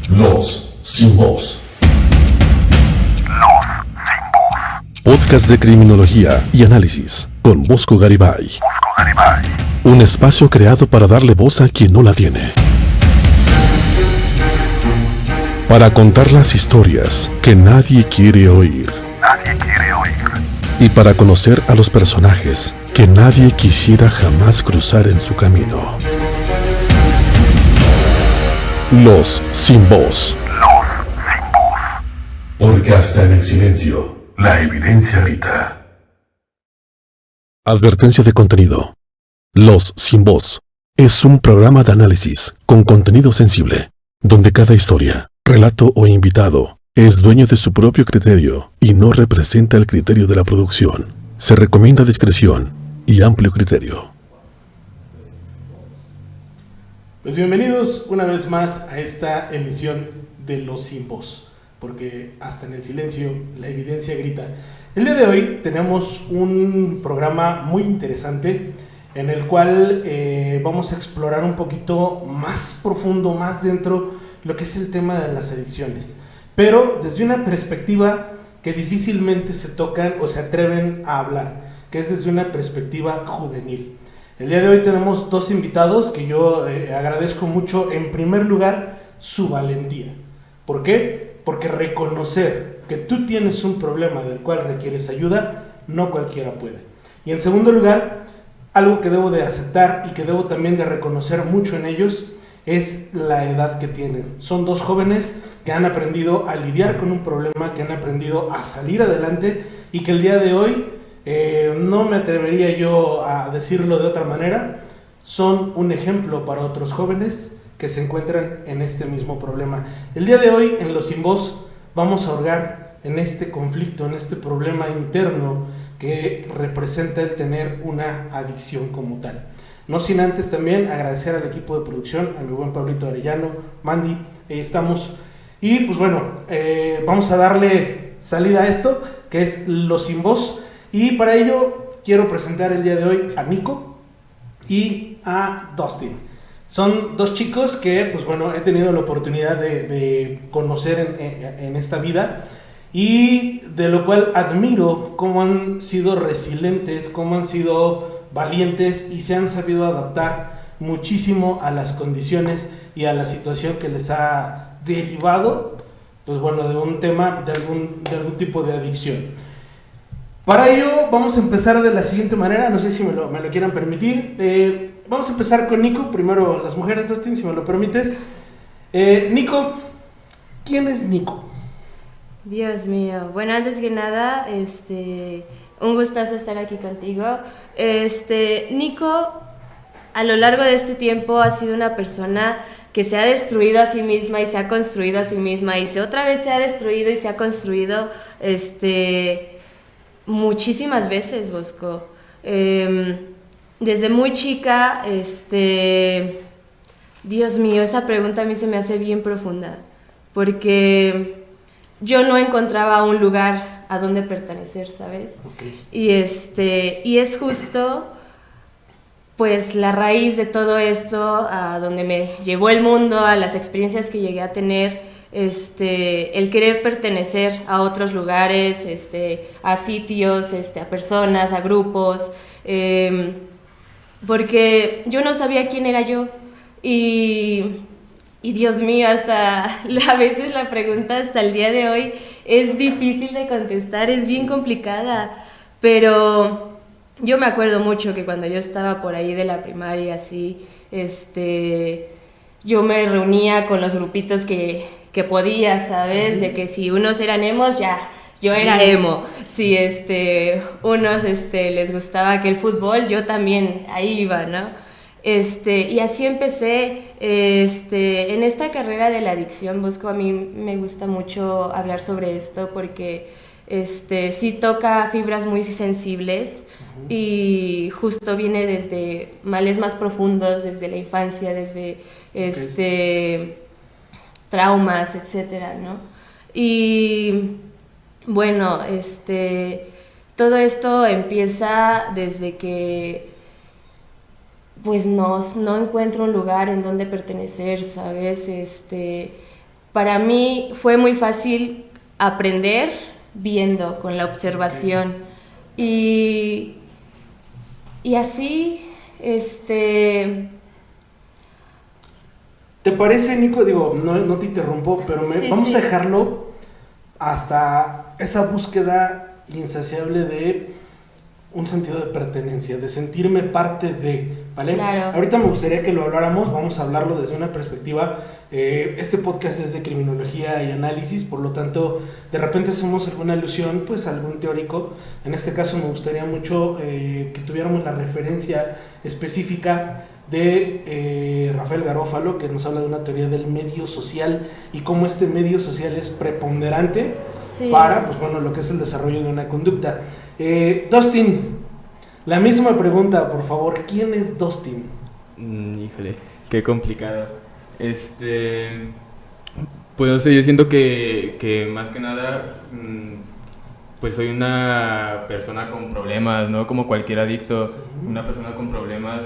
Los Sin Voz. Podcast de criminología y análisis con Bosco Garibay. Un espacio creado para darle voz a quien no la tiene. Para contar las historias que nadie quiere oír. Y para conocer a los personajes que nadie quisiera jamás cruzar en su camino. Los Sin Voz. Porque hasta en el silencio, la evidencia grita. Advertencia de contenido. Los Sin Voz es un programa de análisis con contenido sensible, donde cada historia, relato o invitado es dueño de su propio criterio y no representa el criterio de la producción. Se recomienda discreción y amplio criterio. Pues bienvenidos una vez más a esta emisión de Los Sin Voz, porque hasta en el silencio la evidencia grita. El día de hoy tenemos un programa muy interesante en el cual vamos a explorar un poquito más profundo, más dentro, lo que es el tema de las adicciones, pero desde una perspectiva que difícilmente se tocan o se atreven a hablar, que es desde una perspectiva juvenil. El día de hoy tenemos dos invitados que yo agradezco mucho. En primer lugar, su valentía. ¿Por qué? Porque reconocer que tú tienes un problema del cual requieres ayuda, no cualquiera puede. Y en segundo lugar, algo que debo de aceptar y que debo también de reconocer mucho en ellos es la edad que tienen. Son dos jóvenes que han aprendido a lidiar con un problema, que han aprendido a salir adelante y que el día de hoy, no me atrevería yo a decirlo de otra manera, son un ejemplo para otros jóvenes que se encuentran en este mismo problema. El día de hoy en Los Sin Voz vamos a hurgar en este conflicto, en este problema interno que representa el tener una adicción como tal. No sin antes también agradecer al equipo de producción, a mi buen Pablito Arellano, Mandy, ahí estamos. Y pues bueno, vamos a darle salida a esto, que es Los Sin Voz. Y para ello quiero presentar el día de hoy a Nico y a Dustin. Son dos chicos que, pues bueno, he tenido la oportunidad de conocer en esta vida y de lo cual admiro cómo han sido resilientes, cómo han sido valientes y se han sabido adaptar muchísimo a las condiciones y a la situación que les ha derivado, pues bueno, de un tema, de algún tipo de adicción. Para ello vamos a empezar de la siguiente manera, no sé si me lo quieran permitir. Vamos a empezar con Nico, primero las mujeres, Dustin, si me lo permites. Nico, ¿quién es Nico? Dios mío, bueno, antes que nada, un gustazo estar aquí contigo. Nico, a lo largo de este tiempo ha sido una persona que se ha destruido a sí misma y se ha construido a sí misma y otra vez se ha destruido y se ha construido, muchísimas veces, Bosco. Desde muy chica, Dios mío, esa pregunta a mí se me hace bien profunda, porque yo no encontraba un lugar a donde pertenecer, ¿sabes? Okay. Y es justo, pues, la raíz de todo esto, a donde me llevó el mundo, a las experiencias que llegué a tener, el querer pertenecer a otros lugares, a sitios, a personas, a grupos, porque yo no sabía quién era yo y Dios mío, hasta a veces la pregunta hasta el día de hoy es difícil de contestar, es bien complicada, pero yo me acuerdo mucho que cuando yo estaba por ahí de la primaria, así, yo me reunía con los grupitos que podía, ¿sabes? De que si unos eran emos, ya, yo era emo. Si unos les gustaba que el fútbol, yo también ahí iba, ¿no? Y así empecé, en esta carrera de la adicción, Bosco, a mí me gusta mucho hablar sobre esto porque, sí toca fibras muy sensibles y justo viene desde males más profundos, desde la infancia, desde, traumas, etcétera, ¿no? Y bueno, todo esto empieza desde que pues no encuentro un lugar en donde pertenecer, ¿sabes? para mí fue muy fácil aprender viendo, con la observación. Y así, ¿Te parece, Nico? Digo, no te interrumpo, pero vamos a dejarlo hasta esa búsqueda insaciable de un sentido de pertenencia, de sentirme parte de, ¿vale? Claro. Ahorita me gustaría que lo habláramos, vamos a hablarlo desde una perspectiva, este podcast es de criminología y análisis, por lo tanto, de repente hacemos alguna alusión, pues a algún teórico. En este caso me gustaría mucho que tuviéramos la referencia específica de Rafael Garófalo, que nos habla de una teoría del medio social y cómo este medio social es preponderante para, pues bueno, lo que es el desarrollo de una conducta. Dustin, la misma pregunta, por favor, ¿quién es Dustin? Híjole, qué complicado. Pues no sé, yo siento que más que nada, pues soy una persona con problemas, ¿no? Como cualquier adicto, una persona con problemas,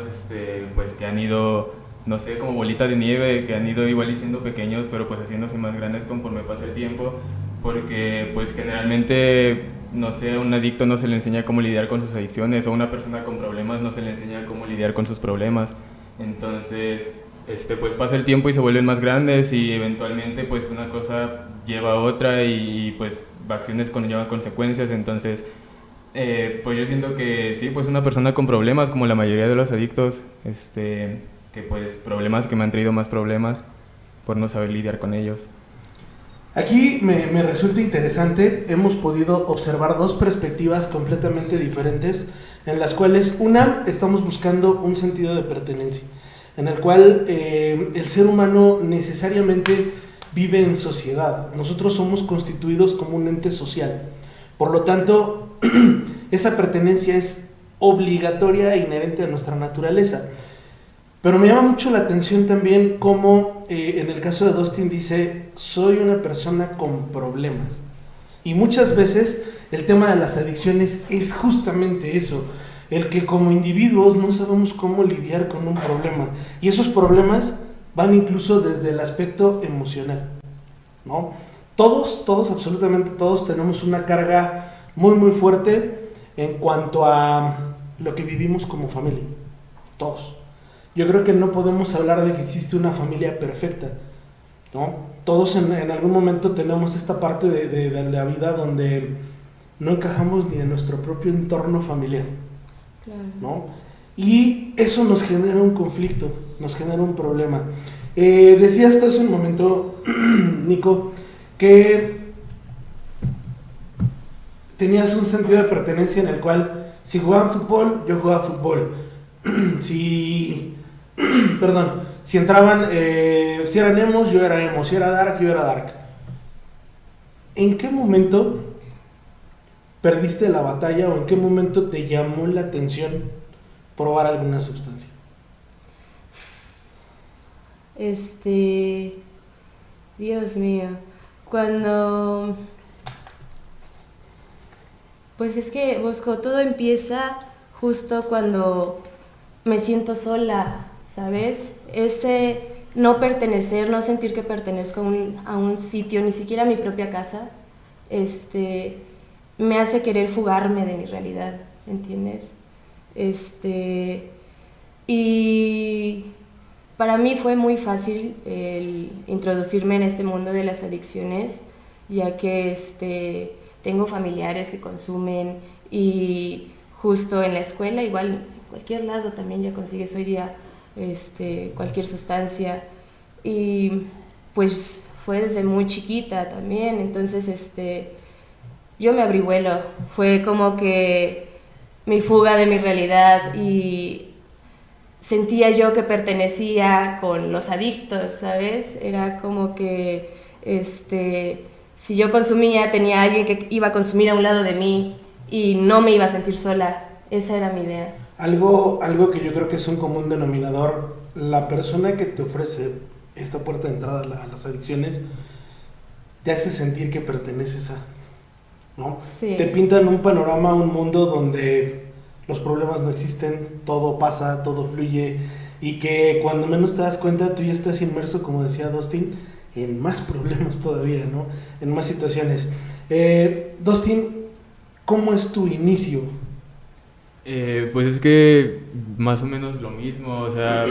pues que han ido, no sé, como bolita de nieve, que han ido igual y siendo pequeños, pero pues haciéndose más grandes conforme pasa el tiempo, porque pues generalmente, no sé, a un adicto no se le enseña cómo lidiar con sus adicciones, o a una persona con problemas no se le enseña cómo lidiar con sus problemas. Entonces, pues pasa el tiempo y se vuelven más grandes y eventualmente pues una cosa lleva a otra y pues acciones conllevan consecuencias. Entonces, pues yo siento que sí, pues una persona con problemas como la mayoría de los adictos, que pues problemas que me han traído más problemas por no saber lidiar con ellos. Aquí me resulta interesante, hemos podido observar dos perspectivas completamente diferentes en las cuales una, estamos buscando un sentido de pertenencia, en el cual el ser humano necesariamente vive en sociedad. Nosotros somos constituidos como un ente social. Por lo tanto, esa pertenencia es obligatoria e inherente a nuestra naturaleza. Pero me llama mucho la atención también cómo en el caso de Dustin dice, soy una persona con problemas. Y muchas veces el tema de las adicciones es justamente eso, el que como individuos no sabemos cómo lidiar con un problema. Y esos problemas van incluso desde el aspecto emocional, ¿no? Todos, absolutamente todos tenemos una carga muy muy fuerte en cuanto a lo que vivimos como familia, todos. Yo creo que no podemos hablar de que existe una familia perfecta, ¿no? Todos en algún momento tenemos esta parte de la vida donde no encajamos ni en nuestro propio entorno familiar, ¿no? Y eso nos genera un conflicto, nos genera un problema. Decías hasta hace un momento, Nico, que tenías un sentido de pertenencia en el cual si jugaban fútbol, yo jugaba fútbol. Si entraban, si eran emos, yo era emo, si era dark, yo era dark. ¿En qué momento perdiste la batalla o en qué momento te llamó la atención probar alguna sustancia? Dios mío, cuando... Pues es que, Bosco, todo empieza justo cuando me siento sola, ¿sabes? Ese no pertenecer, no sentir que pertenezco a un sitio, ni siquiera a mi propia casa, me hace querer fugarme de mi realidad, ¿entiendes? Y para mí fue muy fácil el introducirme en este mundo de las adicciones, ya que tengo familiares que consumen y justo en la escuela, igual en cualquier lado también ya consigues hoy día cualquier sustancia, y pues fue desde muy chiquita también. Entonces yo me abrí vuelo, fue como que mi fuga de mi realidad y sentía yo que pertenecía con los adictos, ¿sabes? Era como que si yo consumía, tenía alguien que iba a consumir a un lado de mí y no me iba a sentir sola. Esa era mi idea. Algo que yo creo que es un común denominador, la persona que te ofrece esta puerta de entrada a las adicciones te hace sentir que perteneces a, ¿no? Sí. Te pintan un panorama, un mundo donde los problemas no existen, todo pasa, todo fluye, y que cuando menos te das cuenta tú ya estás inmerso, como decía Dustin, en más problemas todavía, ¿no? En más situaciones. Dustin, ¿cómo es tu inicio? Pues es que más o menos lo mismo, o sea,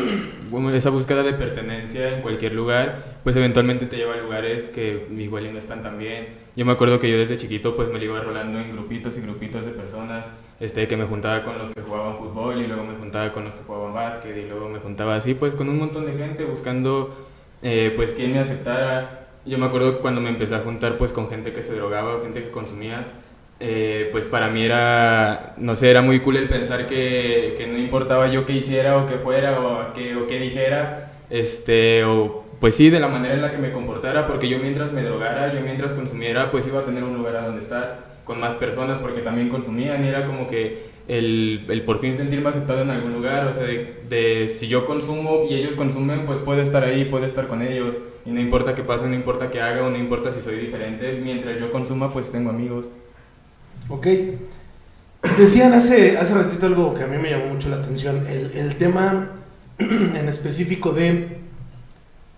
bueno, esa búsqueda de pertenencia en cualquier lugar, pues eventualmente te lleva a lugares que igual y no están tan bien. Yo me acuerdo que yo desde chiquito pues me lo iba rolando en grupitos y grupitos de personas, que me juntaba con los que jugaban fútbol y luego me juntaba con los que jugaban básquet y luego me juntaba así pues con un montón de gente buscando pues quién me aceptara. Yo me acuerdo cuando me empecé a juntar pues con gente que se drogaba o gente que consumía. Pues para mí era, no sé, era muy cool el pensar que no importaba yo qué hiciera o qué fuera o qué dijera, o pues sí, de la manera en la que me comportara, porque yo mientras me drogara, yo mientras consumiera, pues iba a tener un lugar a donde estar con más personas porque también consumían y era como que el por fin sentirme aceptado en algún lugar, o sea, de si yo consumo y ellos consumen, pues puedo estar ahí, puedo estar con ellos y no importa qué pase, no importa qué haga o no importa si soy diferente, mientras yo consuma, pues tengo amigos. Ok. Decían hace ratito algo que a mí me llamó mucho la atención, el tema en específico de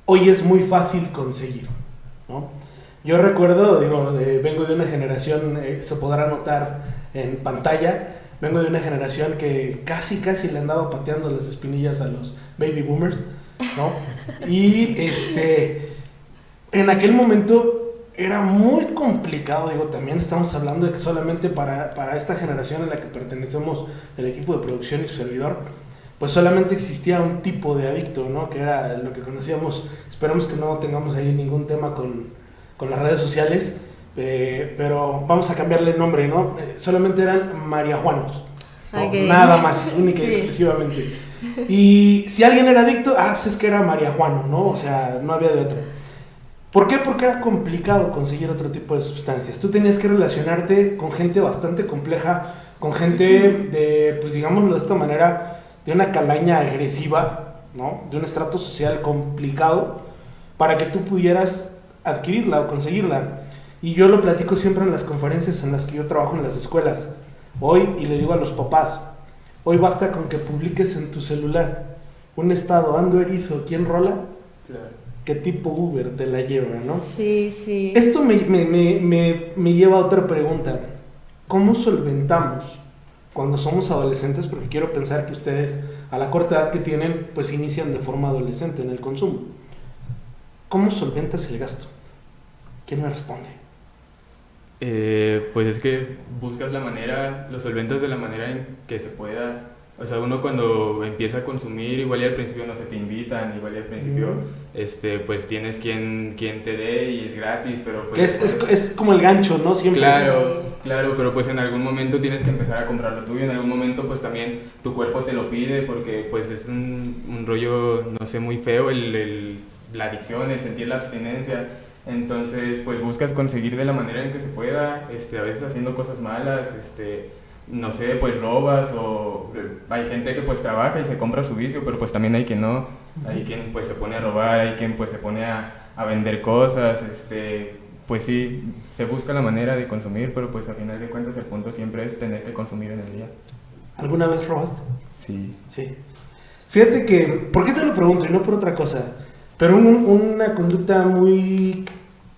hoy es muy fácil conseguir, ¿no? Yo recuerdo, vengo de una generación, se podrá notar en pantalla, vengo de una generación que casi le andaba pateando las espinillas a los baby boomers, ¿no? Y en aquel momento era muy complicado, también estamos hablando de que solamente para esta generación en la que pertenecemos, el equipo de producción y su servidor, pues solamente existía un tipo de adicto, ¿no? Que era lo que conocíamos, esperamos que no tengamos ahí ningún tema con las redes sociales, pero vamos a cambiarle el nombre, ¿no? Solamente eran mariajuanos, ¿no? Okay. Nada más, única y exclusivamente. Y si alguien era adicto, pues es que era mariajuano, ¿no? O sea, no había de otra. ¿Por qué? Porque era complicado conseguir otro tipo de sustancias. Tú tenías que relacionarte con gente bastante compleja, con gente de, pues digámoslo de esta manera, de una calaña agresiva, ¿no? De un estrato social complicado, para que tú pudieras adquirirla o conseguirla. Y yo lo platico siempre en las conferencias en las que yo trabajo en las escuelas. Hoy, y le digo a los papás, hoy basta con que publiques en tu celular un estado, ando erizo, ¿quién rola? Claro. ¿Qué tipo Uber te la lleva, no? Sí, sí. Esto me lleva a otra pregunta. ¿Cómo solventamos cuando somos adolescentes? Porque quiero pensar que ustedes, a la corta edad que tienen, pues inician de forma adolescente en el consumo. ¿Cómo solventas el gasto? ¿Quién me responde? Pues es que buscas la manera, lo solventas de la manera en que se pueda. O sea, uno cuando empieza a consumir, igual y al principio no se te invitan, igual y al principio pues tienes quien te dé y es gratis, pero pues... Que es como el gancho, ¿no? Siempre. Claro, pero pues en algún momento tienes que empezar a comprar lo tuyo, en algún momento pues también tu cuerpo te lo pide porque pues es un rollo, no sé, muy feo la adicción, el sentir la abstinencia. Entonces pues buscas conseguir de la manera en que se pueda, a veces haciendo cosas malas, no sé, pues robas o hay gente que pues trabaja y se compra su vicio, pero pues también hay quien no, hay quien pues se pone a robar, hay quien pues se pone a vender cosas, pues sí, se busca la manera de consumir, pero pues al final de cuentas el punto siempre es tener que consumir en el día. ¿Alguna vez robaste? Sí. Sí. Fíjate que, ¿por qué te lo pregunto? Y no por otra cosa, pero una conducta muy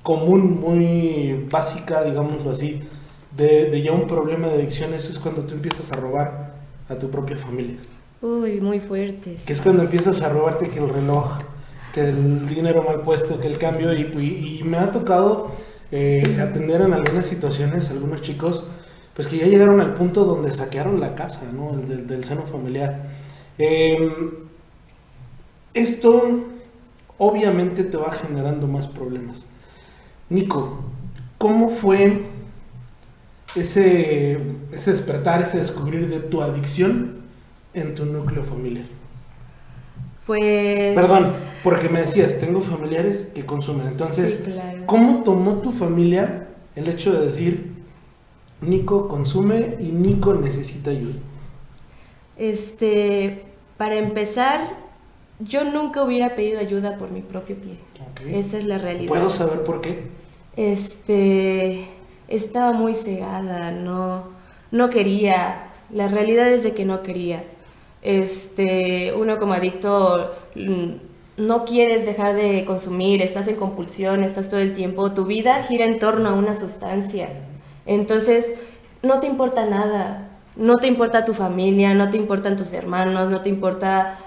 común, muy básica, digámoslo así, de ya un problema de adicciones es cuando tú empiezas a robar a tu propia familia. Uy, muy fuertes. Que es cuando empiezas a robarte que el reloj, que el dinero mal puesto, que el cambio, y me ha tocado atender en algunas situaciones algunos chicos pues que ya llegaron al punto donde saquearon la casa, ¿no? del seno familiar. Esto obviamente te va generando más problemas. Nico, ¿cómo fue ese despertar, ese descubrir de tu adicción en tu núcleo familiar? Pues... Perdón, porque me decías, tengo familiares que consumen. Entonces, sí, claro. ¿Cómo tomó tu familia el hecho de decir, Nico consume y Nico necesita ayuda? Para empezar, yo nunca hubiera pedido ayuda por mi propio pie. Okay. Esa es la realidad. ¿Puedo saber por qué? Estaba muy cegada, no quería. La realidad es de que no quería. Uno como adicto no quieres dejar de consumir, estás en compulsión, estás todo el tiempo, tu vida gira en torno a una sustancia. Entonces, no te importa nada, no te importa tu familia, no te importan tus hermanos, no te importa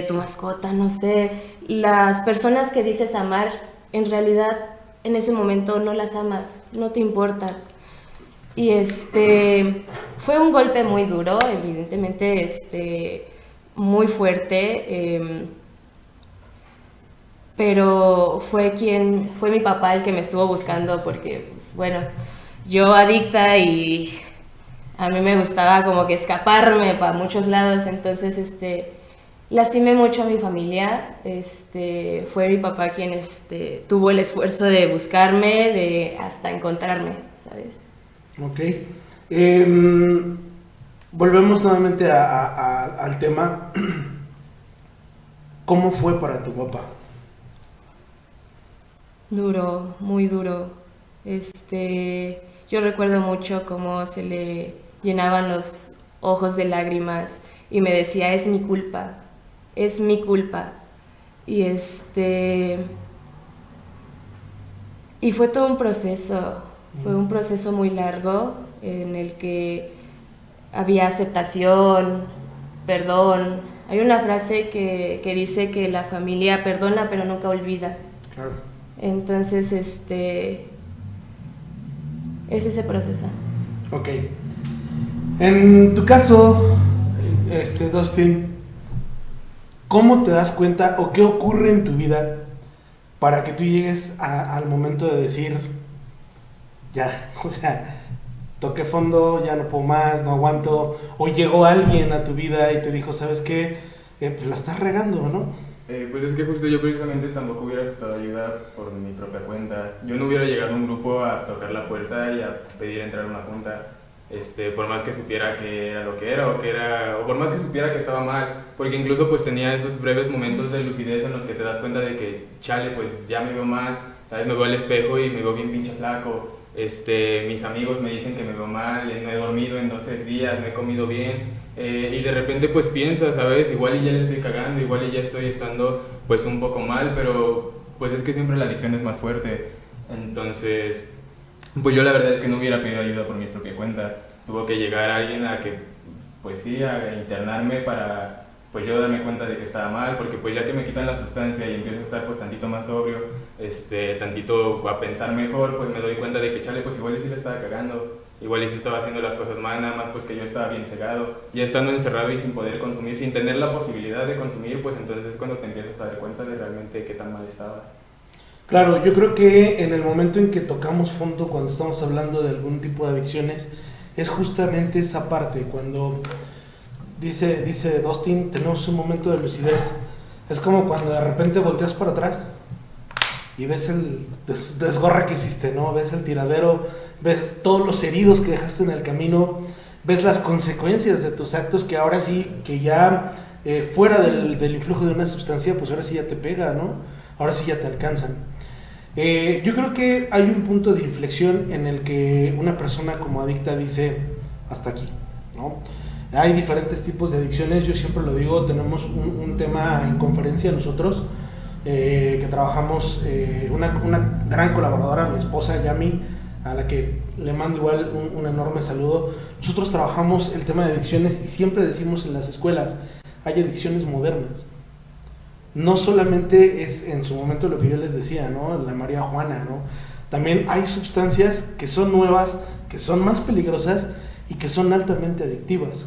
tu mascota, no sé. Las personas que dices amar, en realidad, en ese momento no las amas, no te importan. Y fue un golpe muy duro, evidentemente, muy fuerte, pero fue mi papá el que me estuvo buscando porque, pues, bueno, yo adicta y a mí me gustaba como que escaparme para muchos lados, entonces, lastimé mucho a mi familia, fue mi papá quien, tuvo el esfuerzo de buscarme, de hasta encontrarme, ¿sabes? Ok. Volvemos nuevamente al tema. ¿Cómo fue para tu papá? Duro, muy duro. Yo recuerdo mucho cómo se le llenaban los ojos de lágrimas y me decía, es mi culpa, es mi culpa. Y y fue todo un proceso, fue un proceso muy largo en el que había aceptación, perdón. Hay una frase que dice que la familia perdona pero nunca olvida. Claro. Entonces, es ese proceso. Ok. En tu caso, Dustin, ¿cómo te das cuenta o qué ocurre en tu vida para que tú llegues al momento de decir, ya, o sea, toqué fondo, ya no puedo más, no aguanto, o llegó alguien a tu vida y te dijo, ¿sabes qué? Pues la estás regando, ¿no? Pues es que justo yo precisamente tampoco hubiera aceptado ayuda por mi propia cuenta. Yo no hubiera llegado a un grupo a tocar la puerta y a pedir entrar a una junta, por más que supiera que era lo que era, o por más que supiera que estaba mal, porque incluso pues tenía esos breves momentos de lucidez en los que te das cuenta de que, chale, pues ya me veo mal, ¿sabes? Me veo al espejo y me veo bien pinche flaco. Mis amigos me dicen que me veo mal, no he dormido en 2-3 días, no he comido bien, y de repente pues piensas, ¿sabes? Igual y ya le estoy cagando, igual y ya estoy estando pues un poco mal, pero pues es que siempre la adicción es más fuerte. Entonces, pues yo la verdad es que no hubiera pedido ayuda por mi propia cuenta. Tuvo que llegar alguien a que, pues sí, a internarme para pues yo darme cuenta de que estaba mal, porque pues ya que me quitan la sustancia y empiezo a estar pues tantito más sobrio, tantito a pensar mejor, pues me doy cuenta de que chale, pues igual y sí le estaba cagando, igual y sí estaba haciendo las cosas mal, nada más pues que yo estaba bien cegado, ya estando encerrado y sin poder consumir, sin tener la posibilidad de consumir, pues entonces es cuando te empiezas a dar cuenta de realmente qué tan mal estabas. Claro, yo creo que en el momento en que tocamos fondo, cuando estamos hablando de algún tipo de adicciones, es justamente esa parte, cuando dice Dustin, tenemos un momento de lucidez. Es como cuando de repente volteas para atrás y ves el desgorre que hiciste, ¿no? Ves el tiradero, ves todos los heridos que dejaste en el camino, ves las consecuencias de tus actos que ahora sí, que ya fuera del influjo de una sustancia, pues ahora sí ya te pega, ¿no? Ahora sí ya te alcanzan. Yo creo que hay un punto de inflexión en el que una persona como adicta dice, hasta aquí, ¿no? Hay diferentes tipos de adicciones, yo siempre lo digo, tenemos un tema en conferencia nosotros, que trabajamos, una gran colaboradora, mi esposa Yami, a la que le mando igual un enorme saludo. Nosotros trabajamos el tema de adicciones y siempre decimos en las escuelas, hay adicciones modernas. No solamente es en su momento lo que yo les decía, ¿no? La María Juana, ¿no? También hay sustancias que son nuevas, que son más peligrosas y que son altamente adictivas.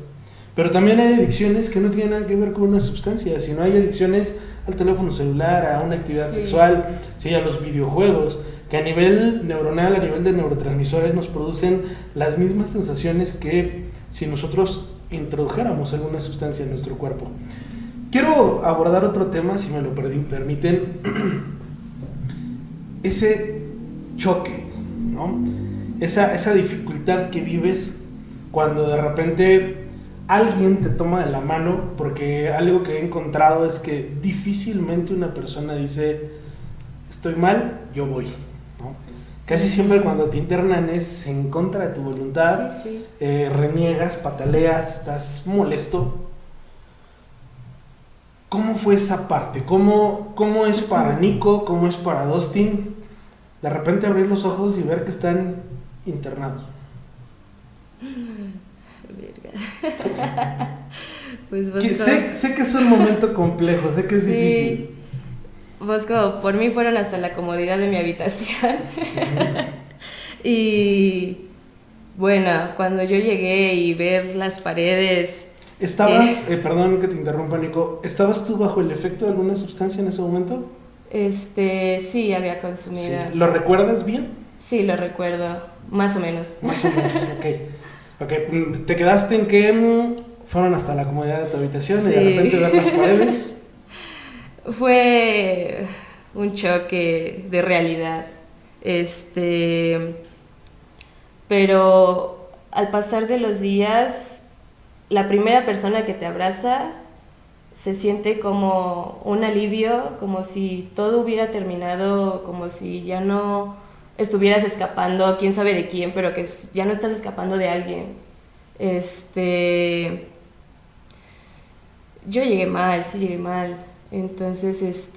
Pero también hay adicciones que no tienen nada que ver con una sustancia, sino hay adicciones al teléfono celular, a una actividad sexual, ¿sí? A los videojuegos, que a nivel neuronal, a nivel de neurotransmisores nos producen las mismas sensaciones que si nosotros introdujéramos alguna sustancia en nuestro cuerpo. Quiero abordar otro tema, si me lo permiten, ese choque, ¿no? Esa dificultad que vives cuando de repente alguien te toma de la mano, porque algo que he encontrado es que difícilmente una persona dice, estoy mal, yo voy, ¿no? Sí. Casi siempre cuando te internan es en contra de tu voluntad, sí. Reniegas, pataleas, estás molesto. ¿Cómo fue esa parte? ¿Cómo es para Nico? ¿Cómo es para Dustin? De repente abrir los ojos y ver que están internados. Verga. Pues sé que es un momento complejo, sé que es difícil. Bosco, por mí fueron hasta la comodidad de mi habitación. Y bueno, cuando yo llegué y ver las paredes... ¿Estabas, perdón que te interrumpa, Nico, ¿estabas tú bajo el efecto de alguna sustancia en ese momento? Sí, había consumido. Sí. ¿Lo recuerdas bien? Sí, lo recuerdo, más o menos. Más o menos, ok. ¿Te quedaste en que fueron hasta la comodidad de tu habitación y de repente ver las paredes? Fue un choque de realidad. Pero al pasar de los días, la primera persona que te abraza se siente como un alivio, como si todo hubiera terminado, como si ya no estuvieras escapando, quién sabe de quién, pero que ya no estás escapando de alguien. Yo llegué mal. Entonces,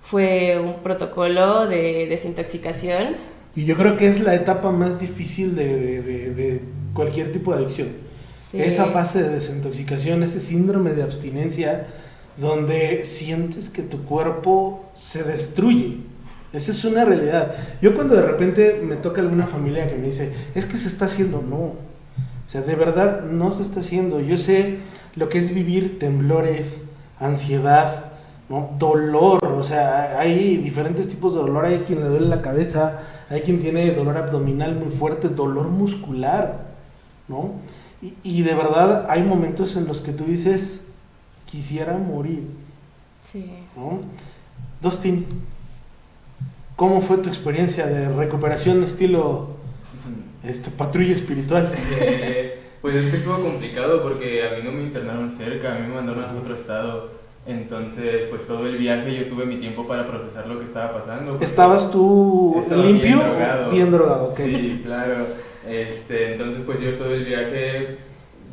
fue un protocolo de desintoxicación. Y yo creo que es la etapa más difícil de cualquier tipo de adicción. Sí. Esa fase de desintoxicación, ese síndrome de abstinencia, donde sientes que tu cuerpo se destruye. Esa es una realidad. Yo cuando de repente me toca alguna familia que me dice, es que se está haciendo, no. O sea, de verdad no se está haciendo. Yo sé lo que es vivir temblores, ansiedad, ¿no? Dolor. O sea, hay diferentes tipos de dolor. Hay quien le duele la cabeza, hay quien tiene dolor abdominal muy fuerte, dolor muscular, ¿no? Y de verdad hay momentos en los que tú dices, quisiera morir. Sí. ¿No? Dustin, ¿cómo fue tu experiencia de recuperación estilo patrulla espiritual? Pues es que estuvo complicado porque a mí no me internaron cerca, a mí me mandaron hasta otro estado. Entonces, pues todo el viaje yo tuve mi tiempo para procesar lo que estaba pasando. ¿Estabas tú limpio o bien drogado? Okay. Sí, claro. Entonces, pues yo todo el viaje,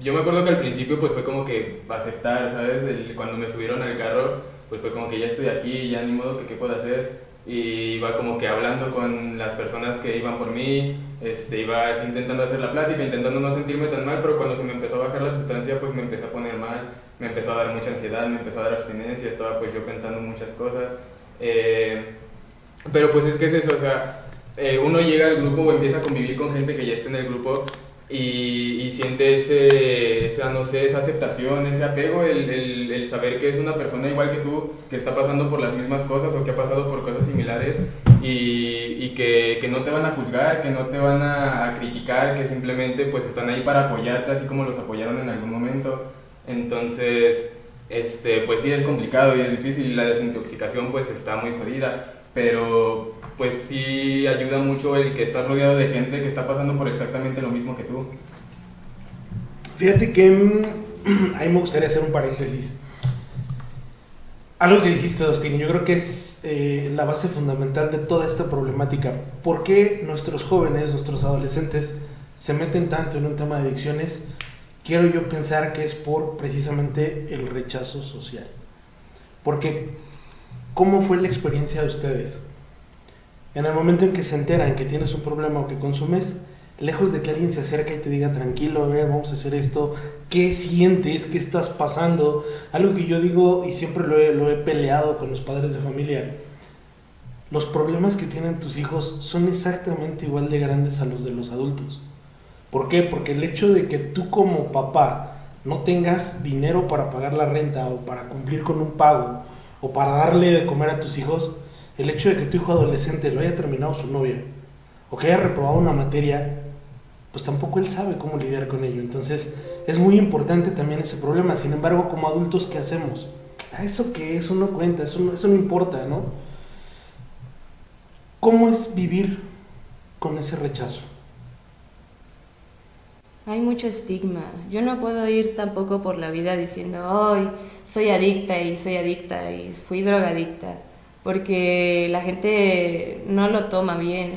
yo me acuerdo que al principio pues fue como que aceptar, ¿sabes? Cuando me subieron al carro, pues fue como que ya estoy aquí, ya ni modo que qué puedo hacer. Y iba como que hablando con las personas que iban por mí, iba así intentando hacer la plática, intentando no sentirme tan mal, pero cuando se me empezó a bajar la sustancia, pues me empecé a poner mal, me empezó a dar mucha ansiedad, me empezó a dar abstinencia, estaba pues yo pensando muchas cosas. Pero pues es que es eso, o sea, uno llega al grupo o empieza a convivir con gente que ya está en el grupo y siente esa aceptación, ese apego, el saber que es una persona igual que tú, que está pasando por las mismas cosas o que ha pasado por cosas similares y que no te van a juzgar, que no te van a criticar, que simplemente pues están ahí para apoyarte así como los apoyaron en algún momento. Entonces, pues sí es complicado y es difícil, la desintoxicación pues está muy jodida, pero pues sí ayuda mucho el que estás rodeado de gente que está pasando por exactamente lo mismo que tú. Fíjate que ahí me gustaría hacer un paréntesis. Algo que dijiste, Dustin, yo creo que es la base fundamental de toda esta problemática. ¿Por qué nuestros jóvenes, nuestros adolescentes se meten tanto en un tema de adicciones? Quiero yo pensar que es por precisamente el rechazo social. Porque, ¿cómo fue la experiencia de ustedes? En el momento en que se enteran que tienes un problema o que consumes, lejos de que alguien se acerque y te diga, tranquilo, a ver, vamos a hacer esto, ¿qué sientes? ¿Qué estás pasando? Algo que yo digo y siempre lo he peleado con los padres de familia. Los problemas que tienen tus hijos son exactamente igual de grandes a los de los adultos. ¿Por qué? Porque el hecho de que tú como papá no tengas dinero para pagar la renta o para cumplir con un pago o para darle de comer a tus hijos, el hecho de que tu hijo adolescente lo haya terminado su novia o que haya reprobado una materia, pues tampoco él sabe cómo lidiar con ello. Entonces es muy importante también ese problema. Sin embargo, como adultos, ¿qué hacemos? ¿Eso qué? Eso no cuenta, eso no importa, ¿no? ¿Cómo es vivir con ese rechazo? Hay mucho estigma. Yo no puedo ir tampoco por la vida diciendo, ¡ay, soy adicta y fui drogadicta! Porque la gente no lo toma bien.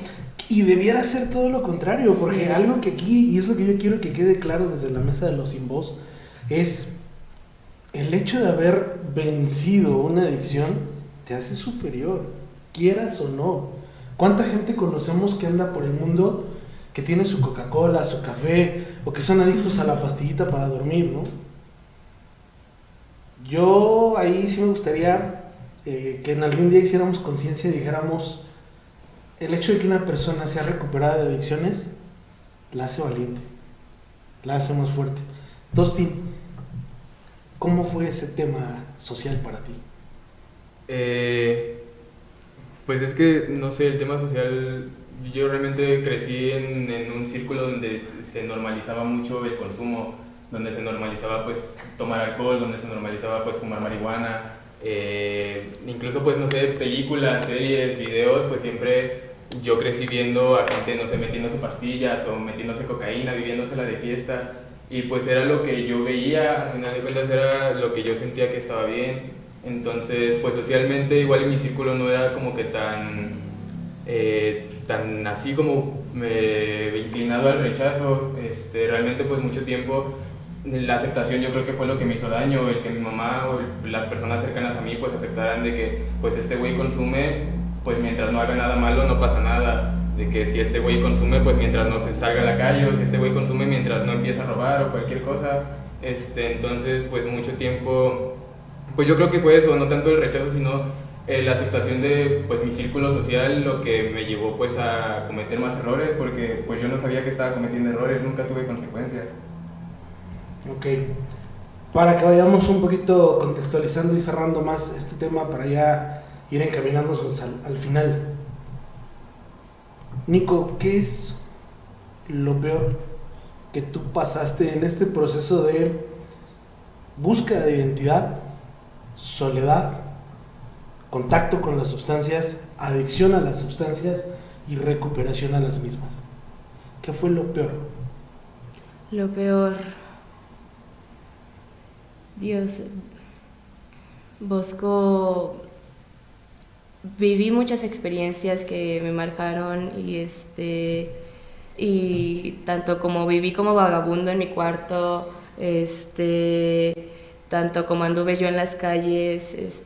Y debiera ser todo lo contrario, porque sí. Algo que aquí, y es lo que yo quiero que quede claro desde la mesa de los sin voz, es el hecho de haber vencido una adicción te hace superior, quieras o no. ¿Cuánta gente conocemos que anda por el mundo que tiene su Coca-Cola, su café, o que son adictos a la pastillita para dormir, ¿no? Yo ahí sí me gustaría que en algún día hiciéramos conciencia y dijéramos, el hecho de que una persona sea recuperada de adicciones la hace valiente, la hace más fuerte. Dustin, ¿cómo fue ese tema social para ti? Pues es que, no sé, el tema social, yo realmente crecí en un círculo donde se normalizaba mucho el consumo, donde se normalizaba pues tomar alcohol, donde se normalizaba pues fumar marihuana, incluso pues no sé, películas, series, videos, pues siempre yo crecí viendo a gente, no sé, metiéndose pastillas o metiéndose cocaína, viviéndosela de fiesta, y pues era lo que yo veía, al final de cuentas era lo que yo sentía que estaba bien. Entonces, pues socialmente igual en mi círculo no era como que tan así como inclinado al rechazo. Realmente pues mucho tiempo la aceptación yo creo que fue lo que me hizo daño, el que mi mamá o las personas cercanas a mí pues aceptaran de que pues este güey consume, pues mientras no haga nada malo no pasa nada, de que si este güey consume pues mientras no se salga a la calle, o si este güey consume mientras no empieza a robar o cualquier cosa. Entonces pues mucho tiempo, pues yo creo que fue eso, no tanto el rechazo sino la aceptación de pues mi círculo social, lo que me llevó pues a cometer más errores, porque pues yo no sabía que estaba cometiendo errores, nunca tuve consecuencias. Ok, para que vayamos un poquito contextualizando y cerrando más este tema para ya ir encaminándonos al final. Nico, ¿qué es lo peor que tú pasaste en este proceso de búsqueda de identidad, soledad, contacto con las sustancias, adicción a las sustancias y recuperación a las mismas? ¿Qué fue lo peor? Lo peor... Dios, Bosco, viví muchas experiencias que me marcaron y tanto como viví como vagabundo en mi cuarto, tanto como anduve yo en las calles,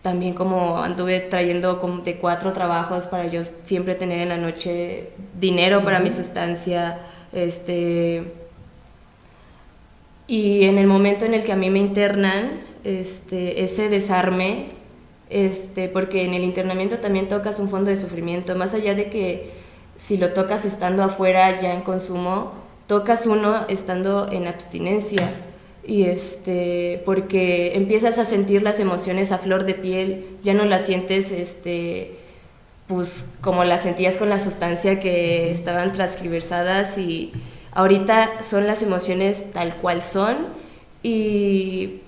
también como anduve trayendo como de 4 trabajos para yo siempre tener en la noche dinero para mi sustancia, y en el momento en el que a mí me internan, ese desarme, porque en el internamiento también tocas un fondo de sufrimiento, más allá de que si lo tocas estando afuera ya en consumo, tocas uno estando en abstinencia, y porque empiezas a sentir las emociones a flor de piel, ya no las sientes pues como las sentías con la sustancia que estaban transgiversadas, y ahorita son las emociones tal cual son, y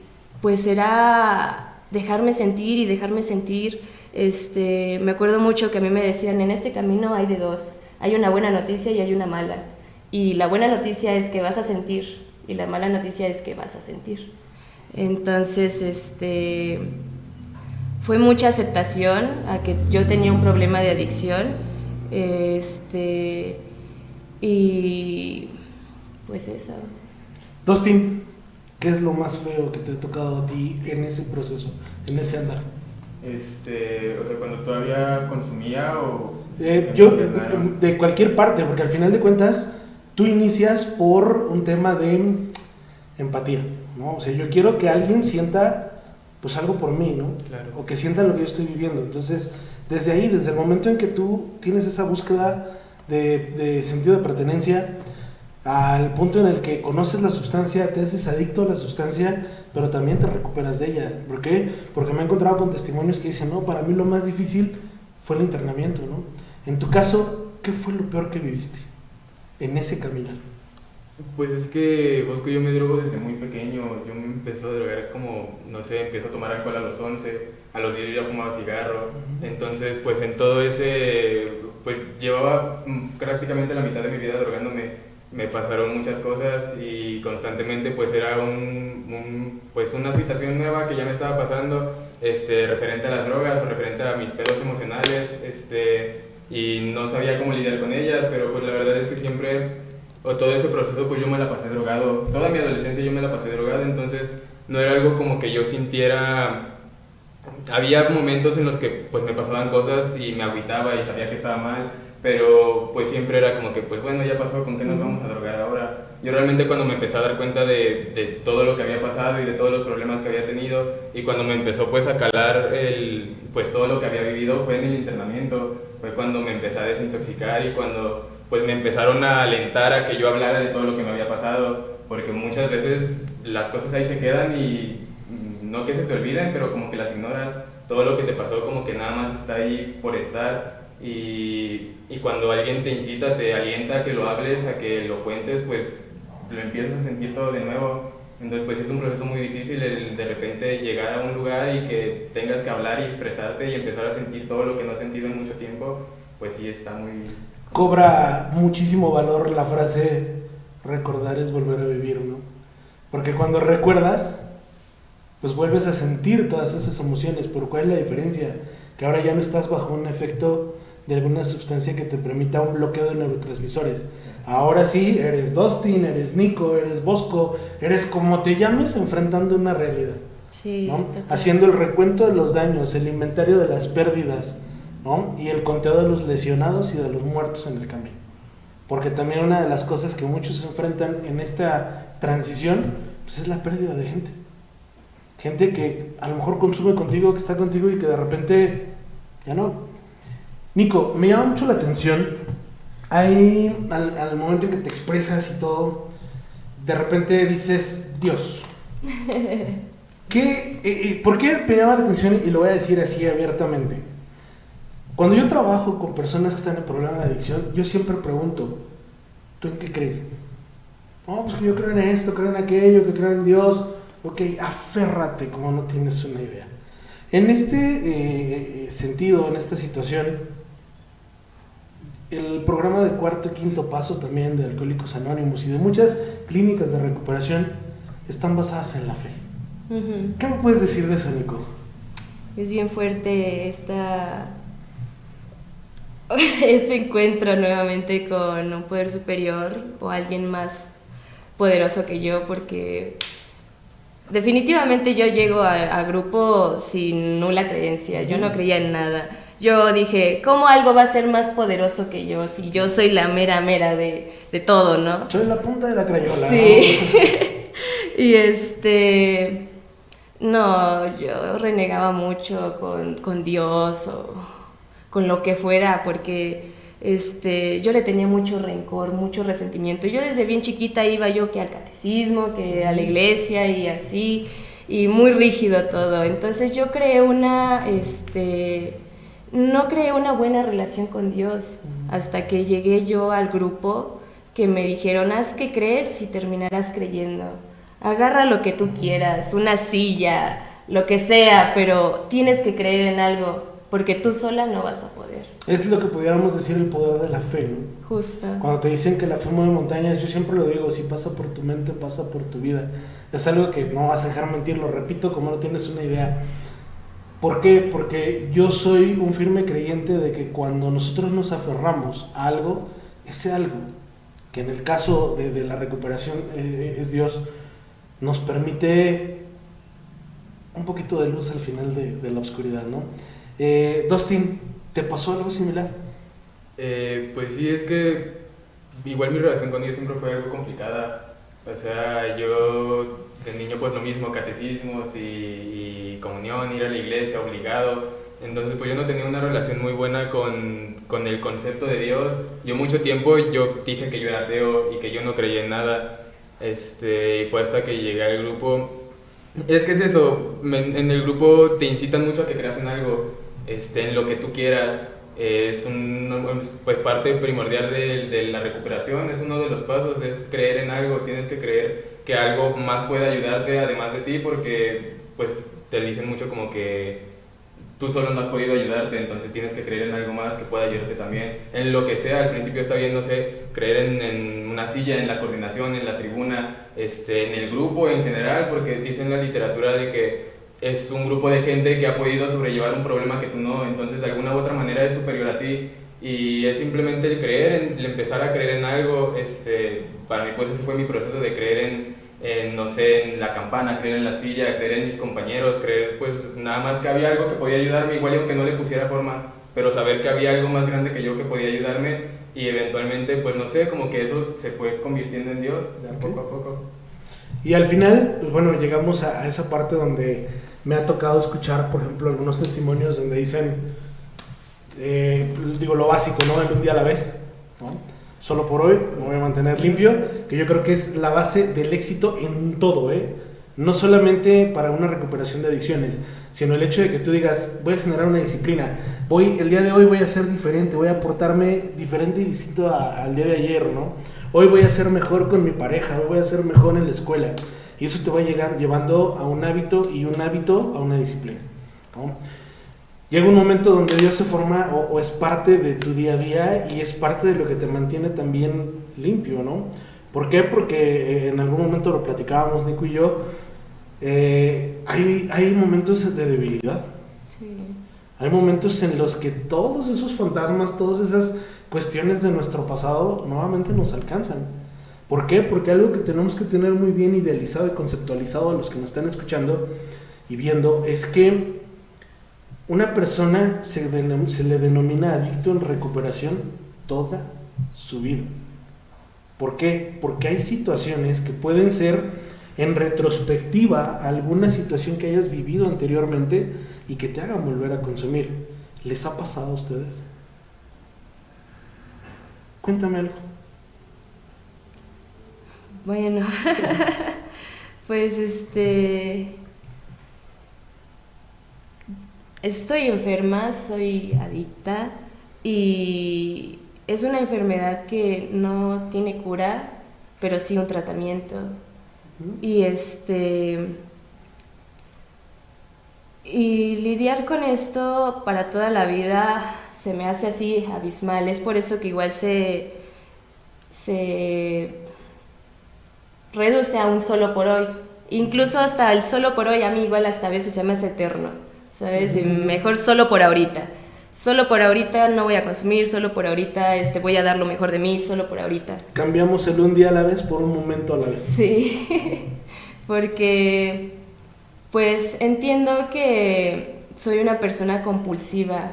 pues era dejarme sentir y dejarme sentir. Me acuerdo mucho que a mí me decían, en este camino hay de dos, hay una buena noticia y hay una mala, y la buena noticia es que vas a sentir, y la mala noticia es que vas a sentir. Entonces, fue mucha aceptación a que yo tenía un problema de adicción, y pues eso. Dustin, ¿qué es lo más feo que te ha tocado a ti en ese proceso, en ese andar? O sea, cuando todavía consumía o... Yo, de cualquier parte, porque al final de cuentas, tú inicias por un tema de empatía, ¿no? O sea, yo quiero que alguien sienta, pues, algo por mí, ¿no? Claro. O que sienta lo que yo estoy viviendo. Entonces, desde ahí, desde el momento en que tú tienes esa búsqueda de sentido de pertenencia, al punto en el que conoces la sustancia, te haces adicto a la sustancia, pero también te recuperas de ella. ¿Por qué? Porque me he encontrado con testimonios que dicen, no, para mí lo más difícil fue el internamiento, ¿no? En tu caso, ¿qué fue lo peor que viviste en ese caminar? Pues es que, Bosco, yo me drogo desde muy pequeño. Yo me empecé a drogar como, no sé, empiezo a tomar alcohol a los 11, a los 10 ya fumaba cigarro. Entonces, pues en todo ese, pues llevaba prácticamente la mitad de mi vida drogándome. Me pasaron muchas cosas y constantemente pues era pues una situación nueva que ya me estaba pasando, referente a las drogas o referente a mis pedos emocionales, y no sabía cómo lidiar con ellas, pero pues la verdad es que siempre, o todo ese proceso pues yo me la pasé drogado, toda mi adolescencia yo me la pasé drogado, entonces no era algo como que yo sintiera. Había momentos en los que pues me pasaban cosas y me agüitaba y sabía que estaba mal, pero pues siempre era como que pues bueno, ya pasó, ¿con qué nos vamos a drogar ahora? Yo realmente cuando me empecé a dar cuenta de todo lo que había pasado y de todos los problemas que había tenido, y cuando me empezó pues a calar pues todo lo que había vivido, fue en el internamiento, fue cuando me empecé a desintoxicar y cuando pues me empezaron a alentar a que yo hablara de todo lo que me había pasado, porque muchas veces las cosas ahí se quedan y no que se te olviden, pero como que las ignoras. Todo lo que te pasó como que nada más está ahí por estar, y cuando alguien te incita, te alienta a que lo hables, a que lo cuentes, pues lo empiezas a sentir todo de nuevo. Entonces pues es un proceso muy difícil el de repente llegar a un lugar y que tengas que hablar y expresarte y empezar a sentir todo lo que no has sentido en mucho tiempo, pues sí está muy... Cobra muchísimo valor la frase recordar es volver a vivir, ¿no? Porque cuando recuerdas, pues vuelves a sentir todas esas emociones. ¿Pero cuál es la diferencia? Que ahora ya no estás bajo un efecto de alguna sustancia que te permita un bloqueo de neurotransmisores. Ahora sí, eres Dustin, eres Nico, eres Bosco, eres como te llames, enfrentando una realidad. Sí, ¿no? Haciendo el recuento de los daños, el inventario de las pérdidas, ¿no? Y el conteo de los lesionados y de los muertos en el camino. Porque también una de las cosas que muchos se enfrentan en esta transición, pues es la pérdida de gente. Gente que a lo mejor consume contigo, que está contigo y que de repente ya no. Nico, me llama mucho la atención, ahí al momento en que te expresas y todo, de repente dices, Dios. ¿Por qué me llama la atención? Y lo voy a decir así abiertamente. Cuando yo trabajo con personas que están en problema de adicción, yo siempre pregunto, ¿tú en qué crees? No, pues que yo creo en esto, creo en aquello, que creo en Dios. Ok, aférrate como no tienes una idea. En este sentido, en esta situación, el programa de cuarto y quinto paso también de Alcohólicos Anónimos y de muchas clínicas de recuperación están basadas en la fe. Uh-huh. ¿Qué me puedes decir de eso, Nico? Es bien fuerte este encuentro nuevamente con un poder superior o alguien más poderoso que yo, porque definitivamente yo llego a grupo sin nula creencia. Yo no creía en nada. Yo dije, ¿cómo algo va a ser más poderoso que yo si yo soy la mera de todo, ¿no? Soy la punta de la crayola. Sí. ¿No? Y no, yo renegaba mucho con Dios o con lo que fuera, porque yo le tenía mucho rencor, mucho resentimiento. Yo desde bien chiquita iba yo que al catecismo, que a la iglesia y así, y muy rígido todo. Entonces yo creé no creé una buena relación con Dios hasta que llegué yo al grupo que me dijeron, haz que crees y terminarás creyendo. Agarra lo que tú quieras, una silla, lo que sea, pero tienes que creer en algo, porque tú sola no vas a poder. Es lo que pudiéramos decir el poder de la fe, ¿no? Justo. Cuando te dicen que la fe mueve montañas, yo siempre lo digo, si pasa por tu mente, pasa por tu vida. Es algo que no vas a dejar mentir, lo repito como no tienes una idea. ¿Por qué? Porque yo soy un firme creyente de que cuando nosotros nos aferramos a algo, ese algo, que en el caso de la recuperación es Dios, nos permite un poquito de luz al final de la oscuridad, ¿no? Dustin, ¿te pasó algo similar? Pues sí, es que igual mi relación con Dios siempre fue algo complicada. O sea, yo de niño pues lo mismo, catecismos y comunión, ir a la iglesia obligado. Entonces pues yo no tenía una relación muy buena con el concepto de Dios. Yo mucho tiempo yo dije que yo era ateo y que yo no creía en nada. Y fue hasta que llegué al grupo. Es que es eso, en el grupo te incitan mucho a que creas en algo, en lo que tú quieras. Es pues parte primordial de la recuperación, es uno de los pasos, es creer en algo. Tienes que creer que algo más puede ayudarte además de ti, porque pues te dicen mucho como que tú solo no has podido ayudarte, entonces tienes que creer en algo más que pueda ayudarte también, en lo que sea. Al principio está bien, no sé, creer en una silla, en la coordinación, en la tribuna, en el grupo en general, porque dicen en la literatura de que es un grupo de gente que ha podido sobrellevar un problema que tú no, entonces de alguna u otra manera es superior a ti, y es simplemente el creer, el empezar a creer en algo. Para mí pues ese fue mi proceso de creer no sé, en la campana, creer en la silla, creer en mis compañeros, creer pues nada más que había algo que podía ayudarme, igual y aunque no le pusiera forma, pero saber que había algo más grande que yo que podía ayudarme y eventualmente pues no sé, como que eso se fue convirtiendo en Dios de poco a poco. Y al final, pues bueno, llegamos a esa parte donde me ha tocado escuchar, por ejemplo, algunos testimonios donde dicen, digo lo básico, ¿no? En un día a la vez, ¿no? Solo por hoy, me voy a mantener limpio, que yo creo que es la base del éxito en todo, ¿eh? No solamente para una recuperación de adicciones, sino el hecho de que tú digas, voy a generar una disciplina, el día de hoy voy a ser diferente, voy a aportarme diferente y distinto al día de ayer, ¿no? Hoy voy a ser mejor con mi pareja, hoy voy a ser mejor en la escuela. Y eso te va llevando a un hábito y un hábito a una disciplina, ¿no? Llega un momento donde Dios se forma o es parte de tu día a día y es parte de lo que te mantiene también limpio, ¿no? ¿Por qué? Porque en algún momento lo platicábamos Nico y yo, hay momentos de debilidad. Sí. Hay momentos en los que todos esos fantasmas, todas esas cuestiones de nuestro pasado nuevamente nos alcanzan. ¿Por qué? Porque algo que tenemos que tener muy bien idealizado y conceptualizado a los que nos están escuchando y viendo es que una persona se le denomina adicto en recuperación toda su vida. ¿Por qué? Porque hay situaciones que pueden ser en retrospectiva alguna situación que hayas vivido anteriormente y que te hagan volver a consumir. ¿Les ha pasado a ustedes? Cuéntame algo. Bueno, pues estoy enferma, soy adicta y es una enfermedad que no tiene cura, pero sí un tratamiento. Y y lidiar con esto para toda la vida se me hace así abismal. Es por eso que igual se reduce a un solo por hoy. Incluso hasta el solo por hoy a mí igual hasta a veces se me hace eterno, ¿sabes? Y mejor solo por ahorita. Solo por ahorita no voy a consumir, solo por ahorita voy a dar lo mejor de mí, solo por ahorita. Cambiamos el un día a la vez por un momento a la vez. Sí, porque pues entiendo que soy una persona compulsiva,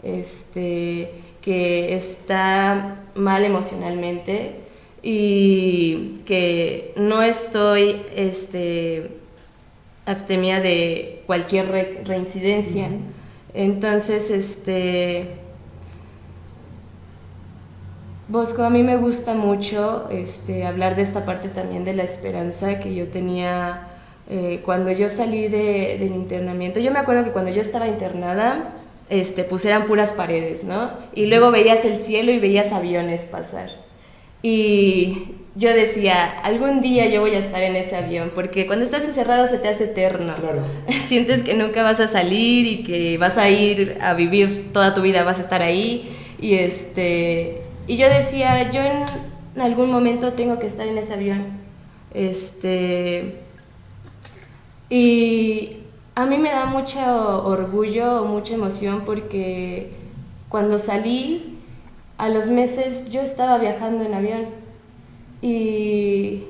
que está mal emocionalmente y que no estoy abstemia de cualquier reincidencia. Entonces, Bosco, a mí me gusta mucho hablar de esta parte también de la esperanza que yo tenía cuando yo salí del internamiento. Yo me acuerdo que cuando yo estaba internada, pues eran puras paredes, ¿no? Y luego veías el cielo y veías aviones pasar. Y yo decía, algún día yo voy a estar en ese avión, porque cuando estás encerrado se te hace eterno. Claro. Sientes que nunca vas a salir y que vas a ir a vivir toda tu vida, vas a estar ahí. Y yo decía, yo en algún momento tengo que estar en ese avión. Y a mí me da mucho orgullo, mucha emoción, porque cuando salí, a los meses yo estaba viajando en avión. Y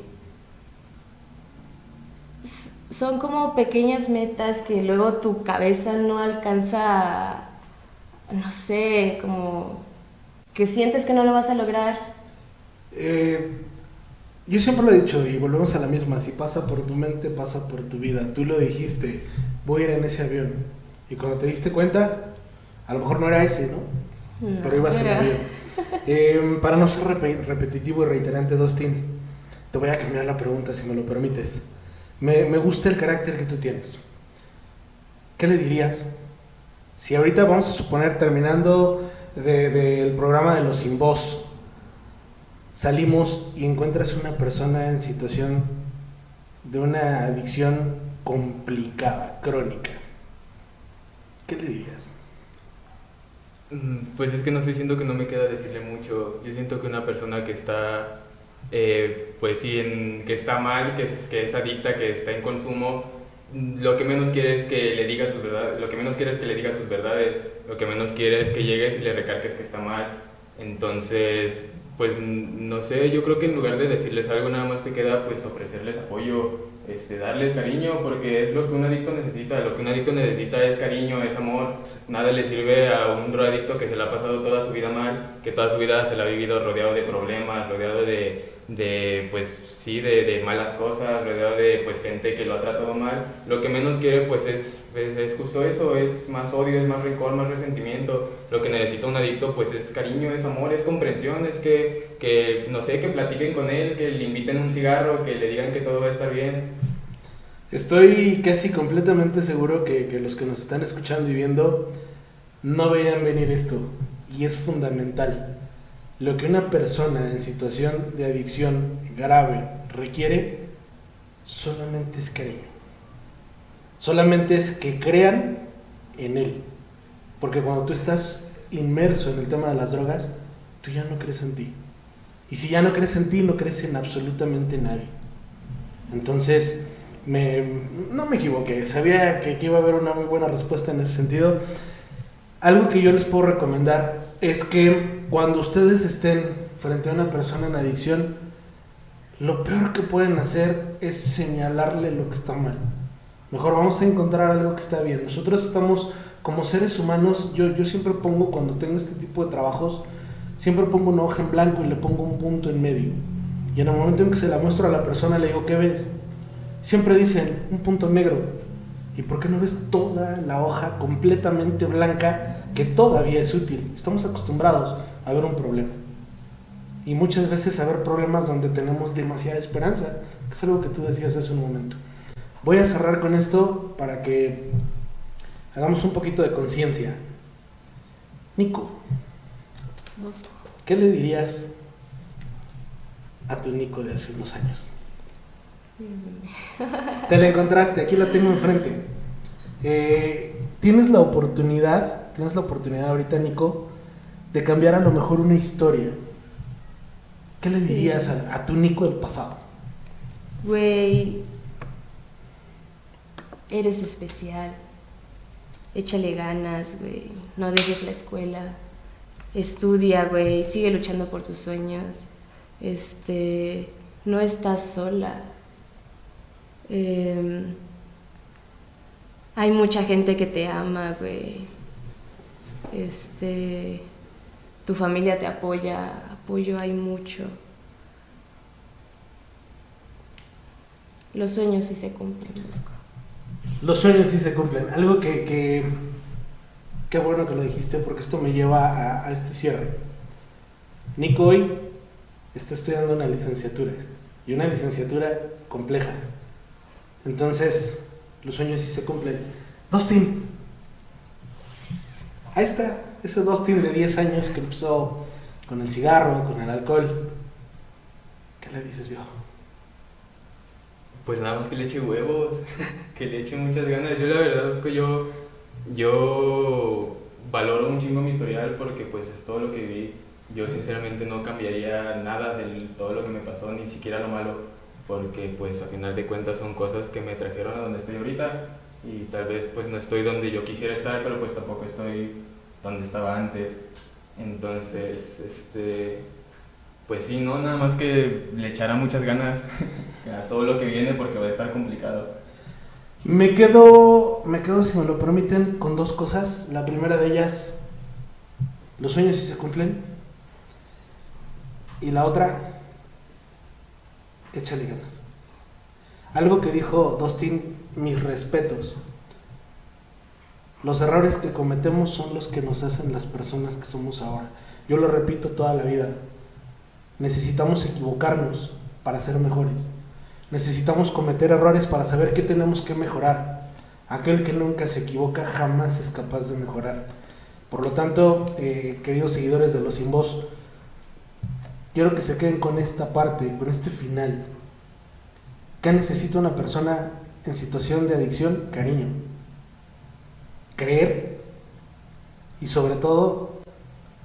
son como pequeñas metas que luego tu cabeza no alcanza, no sé, como que sientes que no lo vas a lograr. Yo siempre lo he dicho y volvemos a la misma, si pasa por tu mente, pasa por tu vida. Tú lo dijiste, voy a ir en ese avión. Y cuando te diste cuenta, a lo mejor no era ese, ¿no? No, pero ibas en el avión. Para no ser repetitivo y reiterante, Dustin, te voy a cambiar la pregunta si me lo permites. Me gusta el carácter que tú tienes. ¿Qué le dirías? Si ahorita vamos a suponer, terminando del programa de Los Sin Voz, salimos y encuentras una persona en situación de una adicción complicada, crónica, ¿qué le dirías? Pues es que no sé, siento que no me queda decirle mucho. Yo siento que una persona que está, pues sí, que está mal, que es adicta, que está en consumo, lo que menos quiere es que le diga sus verdades, lo que menos quiere es que le diga sus verdades, lo que menos quiere es que llegues y le recalques que está mal. Entonces, pues no sé, yo creo que en lugar de decirles algo nada más te queda pues ofrecerles apoyo, darles cariño, porque es lo que un adicto necesita. Lo que un adicto necesita es cariño, es amor. Nada le sirve a un drogadicto que se le ha pasado toda su vida mal, que toda su vida se la ha vivido rodeado de problemas, rodeado de pues sí, de malas cosas, rodeado de pues gente que lo ha tratado mal. Lo que menos quiere pues es justo eso, es más odio, es más rencor, más resentimiento. Lo que necesita un adicto pues es cariño, es amor, es comprensión, es que no sé, que platiquen con él, que le inviten un cigarro, que le digan que todo va a estar bien. Estoy casi completamente seguro que los que nos están escuchando y viendo no veían venir esto, y es fundamental. Lo que una persona en situación de adicción grave requiere solamente es cariño. Solamente es que crean en él. Porque cuando tú estás inmerso en el tema de las drogas, tú ya no crees en ti. Y si ya no crees en ti, no crees en absolutamente nadie. Entonces, no me equivoqué. Sabía que iba a haber una muy buena respuesta en ese sentido. Algo que yo les puedo recomendar es que cuando ustedes estén frente a una persona en adicción, lo peor que pueden hacer es señalarle lo que está mal. Mejor vamos a encontrar algo que está bien. Nosotros estamos como seres humanos, yo siempre pongo, cuando tengo este tipo de trabajos, siempre pongo una hoja en blanco y le pongo un punto en medio. Y en el momento en que se la muestro a la persona, le digo, ¿qué ves? Siempre dicen, un punto negro. ¿Y por qué no ves toda la hoja completamente blanca que todavía es útil? Estamos acostumbrados a ver un problema. Y muchas veces a ver problemas donde tenemos demasiada esperanza, que es algo que tú decías hace un momento. Voy a cerrar con esto para que hagamos un poquito de conciencia. Nico, ¿qué le dirías a tu Nico de hace unos años? Te la encontraste, aquí la tengo enfrente. Tienes la oportunidad ahorita, Nico, de cambiar a lo mejor una historia. ¿Qué le dirías a tu Nico del pasado? Güey, eres especial. Échale ganas, güey. No dejes la escuela. Estudia, güey. Sigue luchando por tus sueños. No estás sola. Hay mucha gente que te ama, güey. Tu familia te apoya. Apoyo hay mucho. Los sueños sí se cumplen, Bosco. Los sueños sí se cumplen. Algo que qué bueno que lo dijiste, porque esto me lleva a este cierre. Nico hoy está estudiando una licenciatura, y una licenciatura compleja. Entonces, los sueños sí se cumplen. Dustin, ahí está, ese Dustin de 10 años que empezó con el cigarro, con el alcohol. ¿Qué le dices, viejo? Pues nada más que le eche huevos, que le eche muchas ganas. Yo la verdad es que yo valoro un chingo mi historial, porque pues es todo lo que viví. Yo sinceramente no cambiaría nada de todo lo que me pasó, ni siquiera lo malo, porque pues a final de cuentas son cosas que me trajeron a donde estoy ahorita, y tal vez pues no estoy donde yo quisiera estar, pero pues tampoco estoy donde estaba antes. Entonces, pues sí, no, nada más que le echara muchas ganas a todo lo que viene, porque va a estar complicado. Me quedo, si me lo permiten, con dos cosas. La primera de ellas, los sueños sí se cumplen. Y la otra, échale ganas. Algo que dijo Dustin, mis respetos. Los errores que cometemos son los que nos hacen las personas que somos ahora. Yo lo repito toda la vida. Necesitamos equivocarnos para ser mejores. Necesitamos cometer errores para saber qué tenemos que mejorar. Aquel que nunca se equivoca jamás es capaz de mejorar. Por lo tanto, queridos seguidores de Los Sin Voz, quiero que se queden con esta parte, con este final. ¿Qué necesita una persona en situación de adicción? Cariño, creer y sobre todo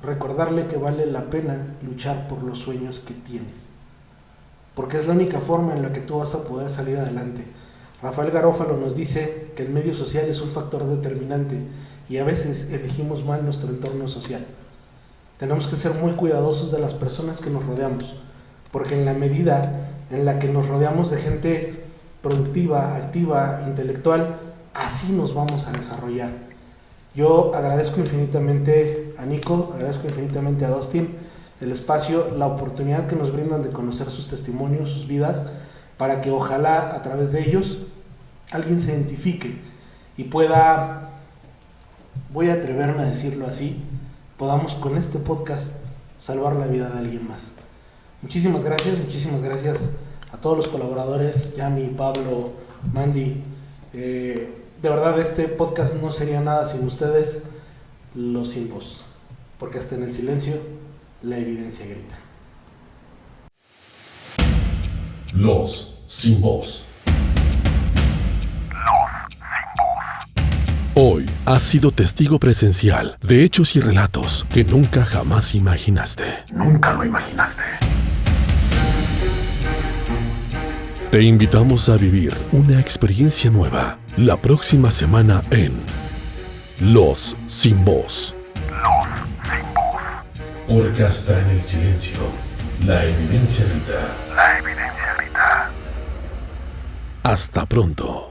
recordarle que vale la pena luchar por los sueños que tienes, porque es la única forma en la que tú vas a poder salir adelante. Rafael Garófalo nos dice que el medio social es un factor determinante y a veces elegimos mal nuestro entorno social. tenemos que ser muy cuidadosos de las personas que nos rodeamos, porque en la medida en la que nos rodeamos de gente productiva, activa, intelectual, así nos vamos a desarrollar. Yo agradezco infinitamente a Nico, agradezco infinitamente a Dustin el espacio, la oportunidad que nos brindan de conocer sus testimonios, sus vidas, para que ojalá a través de ellos alguien se identifique y pueda, voy a atreverme a decirlo así, podamos con este podcast salvar la vida de alguien más. Muchísimas gracias a todos los colaboradores, Yami, Pablo, Mandy. De verdad este podcast no sería nada sin ustedes, los sin voz, porque hasta en el silencio la evidencia grita. Los sin voz. Hoy has sido testigo presencial de hechos y relatos que nunca jamás imaginaste. Nunca lo imaginaste. Te invitamos a vivir una experiencia nueva la próxima semana en Los Sin Voz. Los Sin Voz. Porque hasta en el silencio, la evidencia grita. La evidencia grita. Hasta pronto.